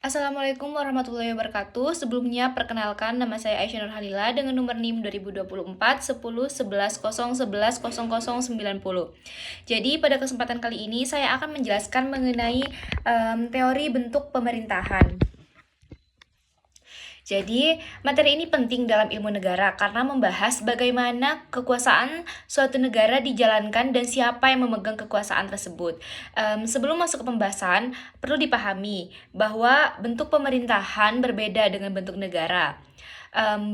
Assalamualaikum warahmatullahi wabarakatuh. Sebelumnya perkenalkan nama saya Aisyah Nurhalila dengan nomor NIM 2024 10 11 0 11 00 90. Jadi pada kesempatan kali ini saya akan menjelaskan mengenai teori bentuk pemerintahan. Jadi, materi ini penting dalam ilmu negara karena membahas bagaimana kekuasaan suatu negara dijalankan dan siapa yang memegang kekuasaan tersebut. Sebelum masuk ke pembahasan, perlu dipahami bahwa bentuk pemerintahan berbeda dengan bentuk negara.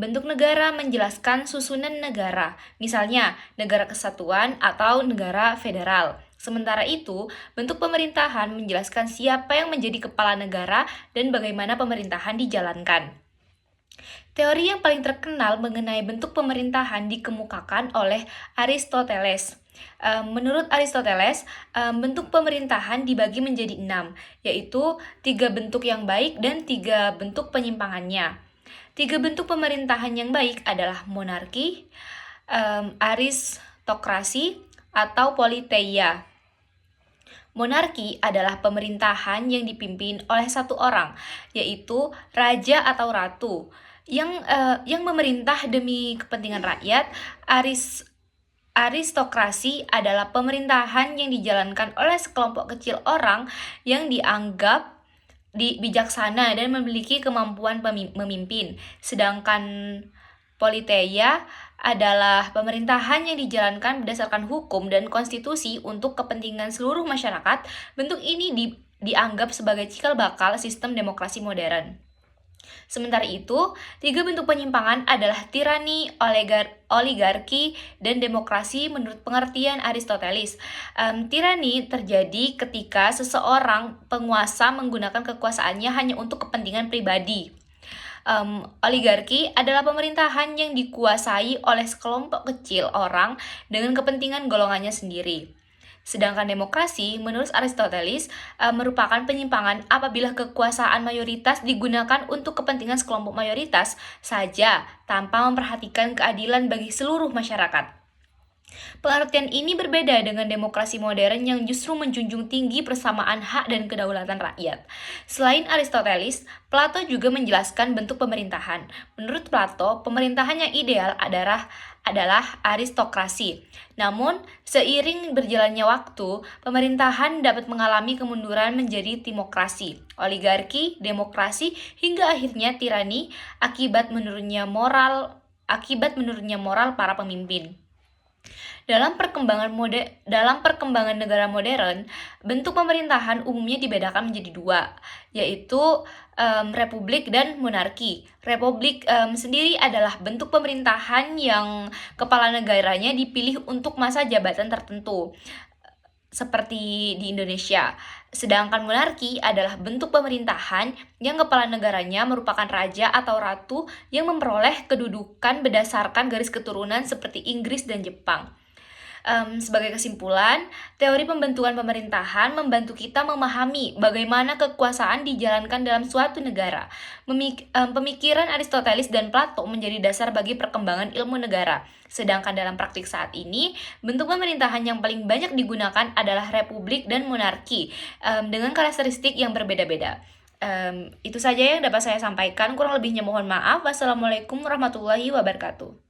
Bentuk negara menjelaskan susunan negara, misalnya negara kesatuan atau negara federal. Sementara itu, bentuk pemerintahan menjelaskan siapa yang menjadi kepala negara dan bagaimana pemerintahan dijalankan. Teori yang paling terkenal mengenai bentuk pemerintahan dikemukakan oleh Aristoteles. Menurut Aristoteles, bentuk pemerintahan dibagi menjadi 6, yaitu 3 bentuk yang baik dan 3 bentuk penyimpangannya. 3 bentuk pemerintahan yang baik adalah monarki, aristokrasi, atau politeia. Monarki adalah pemerintahan yang dipimpin oleh satu orang, yaitu raja atau ratu, yang memerintah demi kepentingan rakyat. Aristokrasi adalah pemerintahan yang dijalankan oleh sekelompok kecil orang yang dianggap bijaksana dan memiliki kemampuan memimpin. Sedangkan politeia adalah pemerintahan yang dijalankan berdasarkan hukum dan konstitusi untuk kepentingan seluruh masyarakat. Bentuk ini dianggap sebagai cikal bakal sistem demokrasi modern. Sementara itu, 3 bentuk penyimpangan adalah tirani, oligarki, dan demokrasi menurut pengertian Aristoteles. Tirani terjadi ketika seseorang penguasa menggunakan kekuasaannya hanya untuk kepentingan pribadi. Oligarki adalah pemerintahan yang dikuasai oleh sekelompok kecil orang dengan kepentingan golongannya sendiri. Sedangkan demokrasi, menurut Aristoteles, merupakan penyimpangan apabila kekuasaan mayoritas digunakan untuk kepentingan sekelompok mayoritas saja tanpa memperhatikan keadilan bagi seluruh masyarakat. Pengertian ini berbeda dengan demokrasi modern yang justru menjunjung tinggi persamaan hak dan kedaulatan rakyat. Selain Aristoteles, Plato juga menjelaskan bentuk pemerintahan. Menurut Plato, pemerintahan yang ideal adalah aristokrasi. Namun, seiring berjalannya waktu, pemerintahan dapat mengalami kemunduran menjadi timokrasi, oligarki, demokrasi, hingga akhirnya tirani akibat menurunnya moral para pemimpin. Dalam perkembangan negara modern, bentuk pemerintahan umumnya dibedakan menjadi 2, yaitu republik dan monarki. Republik sendiri adalah bentuk pemerintahan yang kepala negaranya dipilih untuk masa jabatan tertentu, seperti di Indonesia. Sedangkan monarki adalah bentuk pemerintahan yang kepala negaranya merupakan raja atau ratu yang memperoleh kedudukan berdasarkan garis keturunan seperti Inggris dan Jepang. Sebagai kesimpulan, teori pembentukan pemerintahan membantu kita memahami bagaimana kekuasaan dijalankan dalam suatu negara. Pemikiran Aristoteles dan Plato menjadi dasar bagi perkembangan ilmu negara. Sedangkan dalam praktik saat ini, bentuk pemerintahan yang paling banyak digunakan adalah republik dan monarki, dengan karakteristik yang berbeda-beda. Itu saja yang dapat saya sampaikan. Kurang lebihnya mohon maaf. Wassalamualaikum warahmatullahi wabarakatuh.